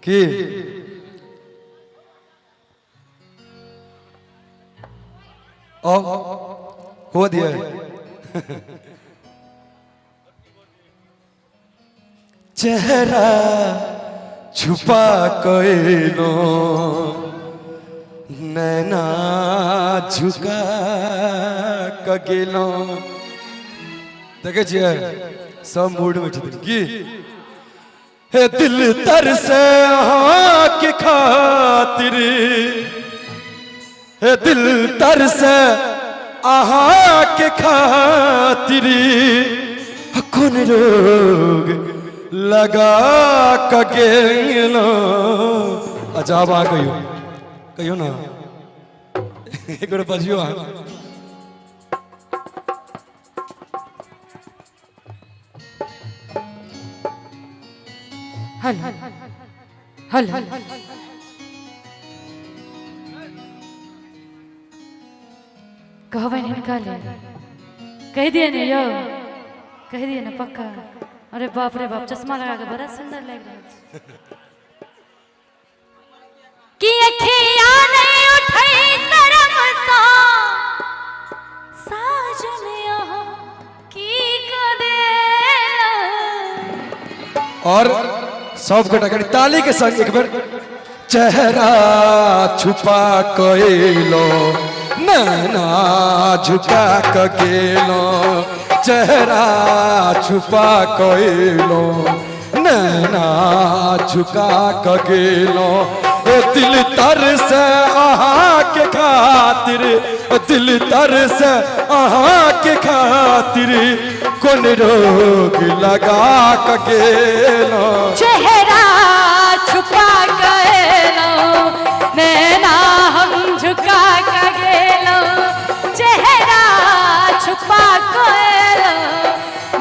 कि हो दिया चेहरा छुपा कोइलो नैना झुका कगेलो देखे छिए सब मूड में छथिन की हे दिल तरसे अहाँ के खातिर हे दिल तरसे अहाँ के खातिर कौन रोग लगा कगेलो अजाब आ कहियो ना एक बार बजियो हल हल हल कहवे निकाले कह दिए ना यो कह दिए ना पक्का। अरे बाप रे बाप चश्मा लगा के बड़ा सुंदर लग रहा है कि अखियां नहीं उठाई शर्म सा साजन यहाँ की कदे और सब कटाकटी ताली के संग एक बार चेहरा छुपा कोइलो नैना झुका कगेलो चेहरा छुपा कोइलो नैना झुका कगेलो दिल तरसे अहाँ के खातिर दिल तरसे अहाँ के खातिर कौन रोग लगा कगेलो चेहरा छुपा गएलो नैना हम झुका कगेलो चेहरा छुपा गएलो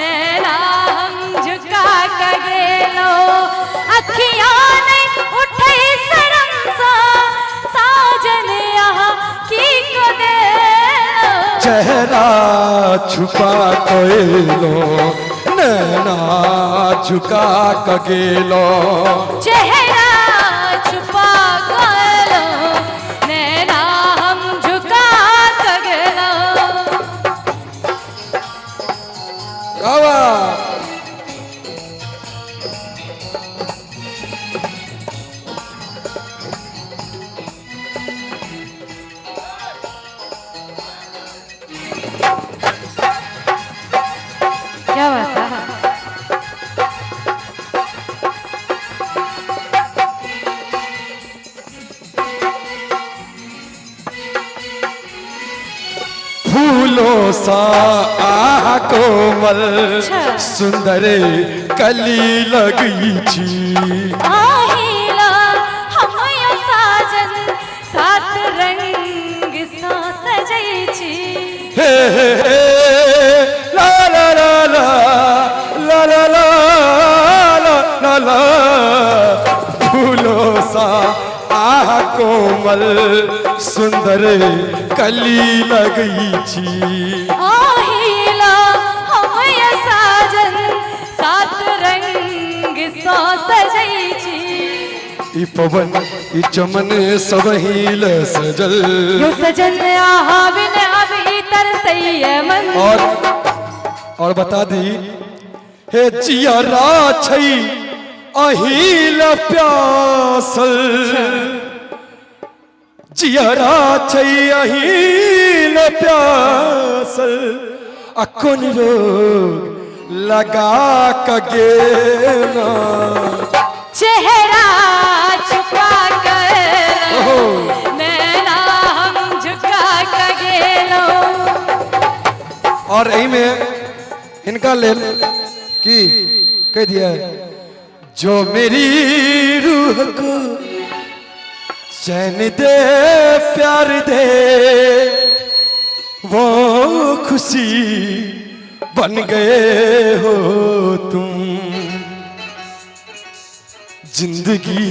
नैना हम झुका कगेलो अखियां नहीं उठे शर्म सा साजन यहाँ की कदेलो चेहरा छुपा कोइलो नैना झुका कगेलो चेहरा छुपा गएलो नैना हम झुका कगेलो गावा क्या बात है फूलों सा आह कोमल सुंदर कली लगी छी आहिला हमया साजन सात रंग सा सजई छी हे हे हे ला ला ला ला ला ला ला ला ला फूलों सा आह कोमल सुंदर कली लगी छी आहिला हमया साजन सात रंग सा सजई छी ई पवन ई चमन सब हिल सजल यो सजन आहा बिन अब इतर सैय मन और बता दी हे जियरा छै अहिल प्यासल जियरा छै अहिल प्यासल अकोन रोग लगा कगेलो चेहरा छुपा गएलो नैना हम झुका कगेलो और यही में इनका लेल की कह दिया जो मेरी रूह को चैन दे प्यार दे वो खुशी बन गए हो तुम जिंदगी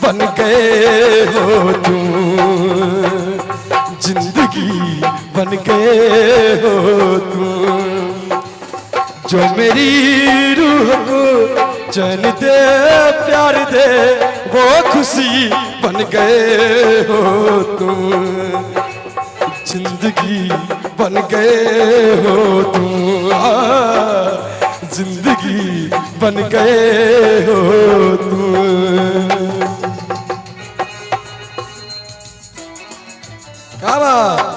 बन गए हो तुम जिंदगी बन गए हो तुम, जो मेरी रूह को चैन दे प्यार दे वो खुशी बन गए हो तुम, जिंदगी बन गए हो तुम, जिंदगी बन गए हो तुम। क्या बात।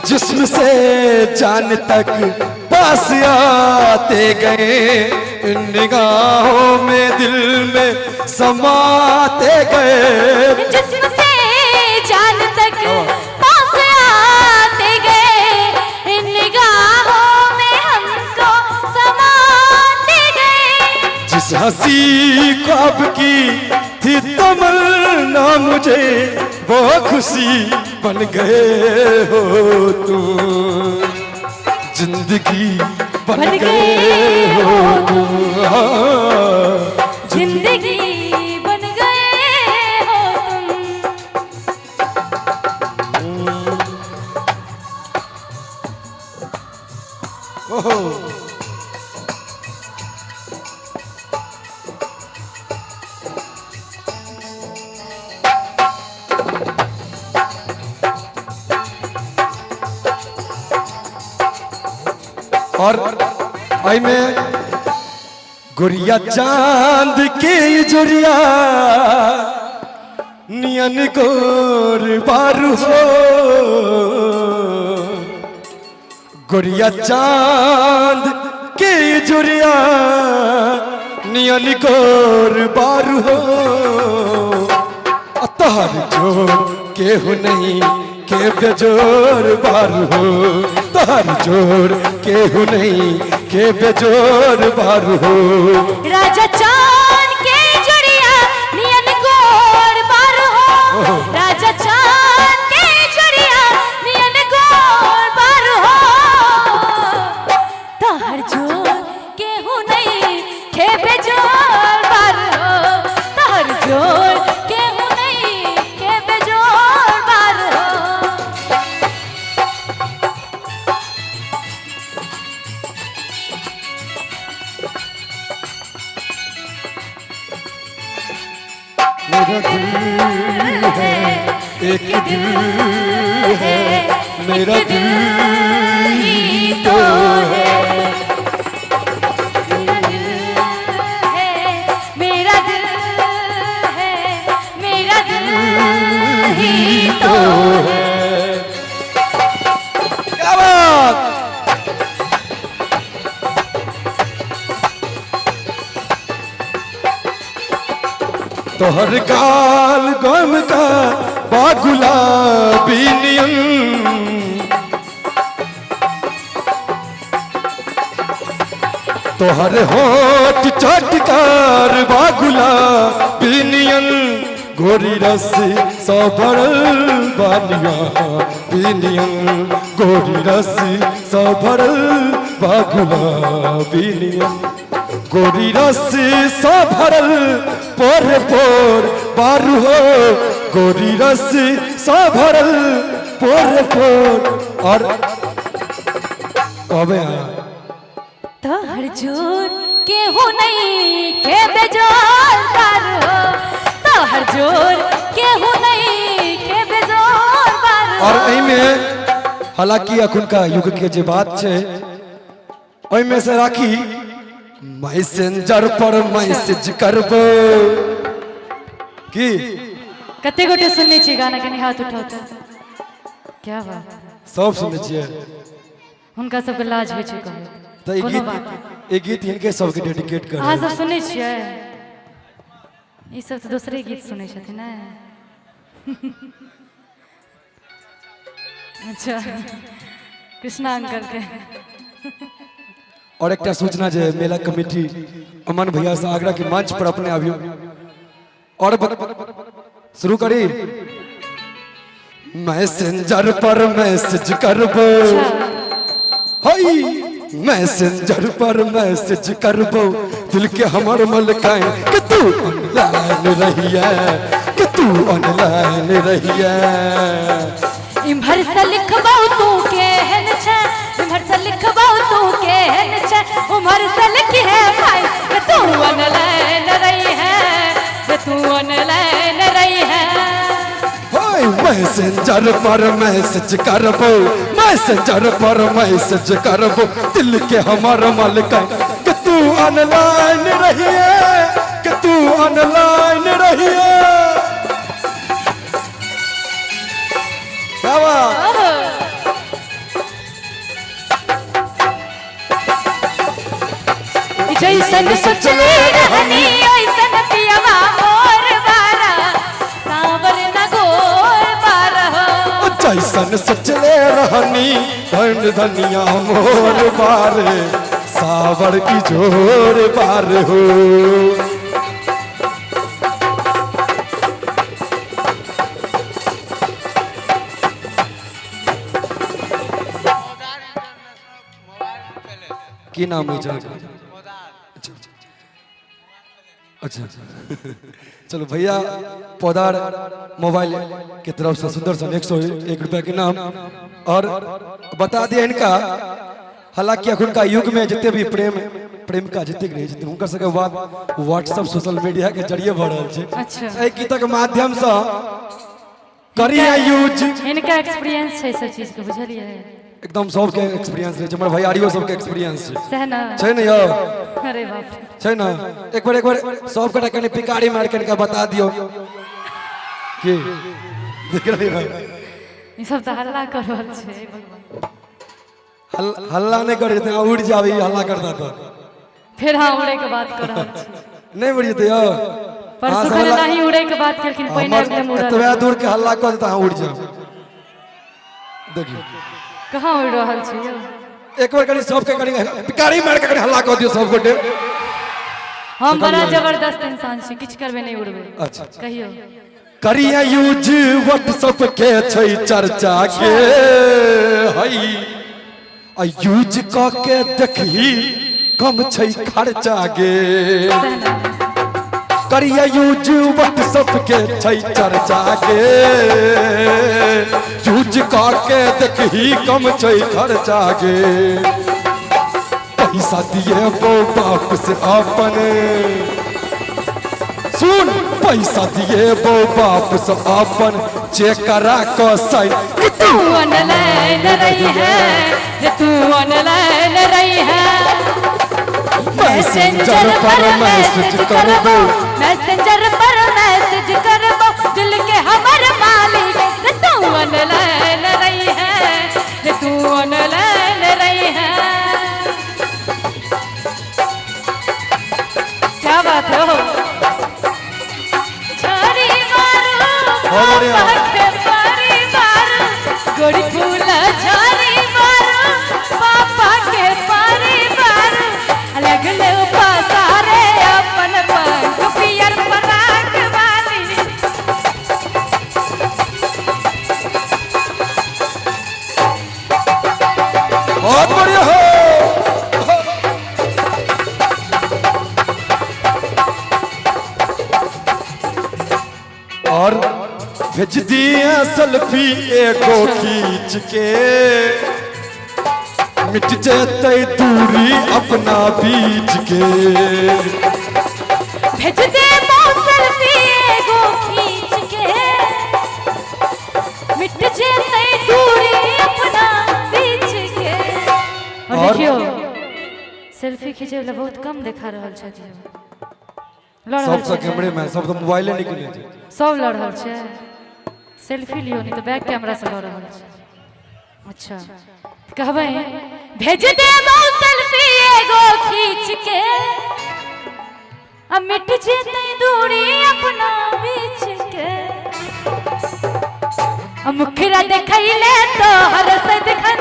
जिस्म से जान तक पास आते गए, इन निगाहों में दिल में समाते गए। जिस्म से जान तक पास आते गए, इन निगाहों में हमको समाते गए। जिस हंसी ख्वाब की थी तमन्ना मुझे वो खुशी बन गए हो तुम, जिंदगी बन गए हो तुम, जिंदगी बन गए हो तुम। ओहो। और आई में गुड़िया चांद के जुड़िया नियन गोर बारू हो, गुड़िया चांद के जुड़िया नियन गोर बारू हो, तोहर जोर केहू नहीं के बेजोर बारू हो, तोहर जोर केहू नहीं के बेजोर बारू हो। राजा चांद के जुड़िया नियन गोर बारू हो, राजा चांद के जुड़िया नियन गोर बारू हो, तोहर जोर केहू नहीं के बेजोर बारू हो, तोहर जोर केहू नहीं के बेजोर बारू हो। मेरा दिल है एक दिल है, मेरा दिल ही तो है, मेरा दिल है, मेरा दिल है, मेरा दिल ही तो है। क्या बात। तोहर गाल गम का बागुलाबी नियन, तोहर होठ चटकार बागुलाबी नियन, गोरी रस सौ भरल बानिया बिनियन, गोरी रस सौ भरल बागुलाबी नियन, गोरी रस सौ भरल पोर पोर बारू हो, गोरी रस सौ भरल पोर पोर। और कबे आया तोहर जोर केहू नहीं के बेजोर बारू हो, तोहर जोर केहू नहीं के बेजोर बारू हो। और एहि में हालांकि अखुन का युग के जे बात छे ओहि में से राखी मैसेंजर पर मैसेज करबो की कते गोटे सुनने छी गाना के हाथ उठाता, क्या बात। सब सुने छिए, हुनका सबके लाज होइ छै कहे, तो कोनो बात एक गीत इनके सबके डेडिकेट कर। अहाँ सब सुनै छियै, ई सब तो दूसरे गीत सुनै छथिन ने। अच्छा कृष्णा अंकल के और एक सूचना जे मेला कमेटी अमन भैया से आगरा के मंच पर अपने आवियो और शुरू करी मैसेंजर पर मैसेज करबो हई मैसेंजर पर मैसेज करबो दिल के हमर मलकाए कि तू ऑनलाइन रहिया कि तू ऑनलाइन रहिया इम्हर से लिखबौ तू केहन छै इम्हर से लिखबौ तू केहन छै उम्हर से लिखी है भाई कि तू ऑनलाइन रही है कि तू ऑनलाइन रही है होय मैसेंजर पर मैसेज करबो मैसेंजर पर मैसेज करबो दिल के हमर मलकाए कि तू ऑनलाइन रही है कि तू ऑनलाइन रही है क्या बात जैसन सोचले रहनी ओइसन पियवा मोर बारा सावर न गोर बारा हो जैसन सोचले रहनी धन धनिया मोर बारे सावर की जोर बार हो की नाम है जाएगा अच्छा चलो भैया पौधार मोबाइल की तरफ से सुंदर सा 101 रुपया के नाम और बता दिया इनका हालांकि अखुनका युग में जितने भी प्रेमिका जितने भी जितने उनका सके बात व्हाट्सएप सोशल मीडिया के जरिए बढ़ रहा है अच्छा एक गीत के माध्यम से करिए यूज इनका एक्सपीरियंस है सब चीज के बुझलिए एकदम सबके एक्सपीरियंस है हमर भैयारियो सबके एक्सपीरियंस है सहना छै न यो अरे बाप छै न एक बार सब कटा कने पिकारी मार के इनका बता दियो कि देख रही ना ई सब त हल्ला कर रहल छै भगवान हल्ला नहीं करे थे उड़ जावे हल्ला करता तो फिर हाँ उड़े के बात कर रहल छै नहीं उड़ जते यो परसों खने नहीं उड़े के बात करकिन पहिने अगले मुड़ा एतबे दूर के हल्ला कर देता उड़ जाओ देखियो कहाँ उड़ रहल छै यो एक बार कनी सबके कनी पिकारी मार के कनी हल्ला कर दियो सब गोटे हम बड़ा जबरदस्त इंसान छी किछ करबे नहीं उड़बे अच्छा कहियो करिया यूज व्हाट्सएप के छै चर्चा के हई आ यूज क के देखही कम छै खर्चा गे करिया यूज व्हाट्सएप के छै चर्चा के यूज क के देखही कम छै खर्चा गे पैसा दिए बाप से अपन सुन पैसा दिए बाप से अपन चेक करा क साइन तू ऑनलाइन रही है तू ऑनलाइन रही है मैसेंजर पर मैसेज करबो मैसेंजर पर मैसेज करबो दिल के हमर मालिक तू ऑनलाइन रही है तू ऑनलाइन रही है क्या बात है हो छारी मारो पारी मारो गोड़ी फूला छारी मारो पापा के पारी मारो अलग ले पासारे अपन पंख पियर पराग वाली बहुत बढ़िया हो और भेज दिए सेल्फी एगो खींच के मिट जेते दूरी अपना बीच के भेज दे सेल्फी एगो खींच के मिट जेते दूरी अपना बीच के और देखियो सेल्फी खींचे वाला बहुत कम देखा रहल छै सब तो कैमरे में सब तो मोबाइले निकले छै सब लड़ रहल छै सेल्फी लियो नहीं तो बैक कैमरा से लड़ रहल छै अच्छा कहबै भेज दे सेल्फी एगो खींच के अब मिट जेते दूरी अपना बीच के मुखरा देखैले तो हर सदखन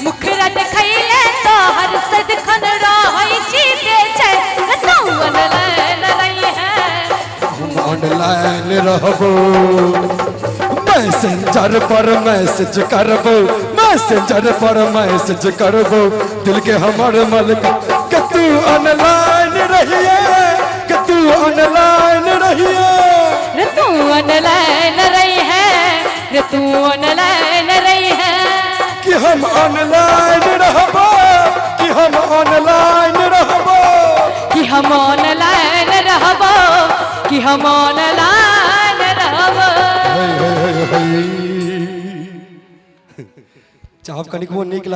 मुखरा देखैले तो हर सदखन रहै छी बेचै तू ऑनलाइन रही है ऑनलाइन रहबो मैसेंजर पर मैसेज करबो मैसेंजर पर मैसेज करबो दिल के हमर मलक के तू ऑनलाइन रहिए कि तू ऑनलाइन रहिए रे तू ऑनलाइन रही है रे तू ऑनलाइन रही है कि हम ऑनलाइन रहबो कि हम ऑनलाइन रहबो कि हम ऑनलाइन रहबो कि हम ऑनलाइन रहबो चाप कनिक वो निकला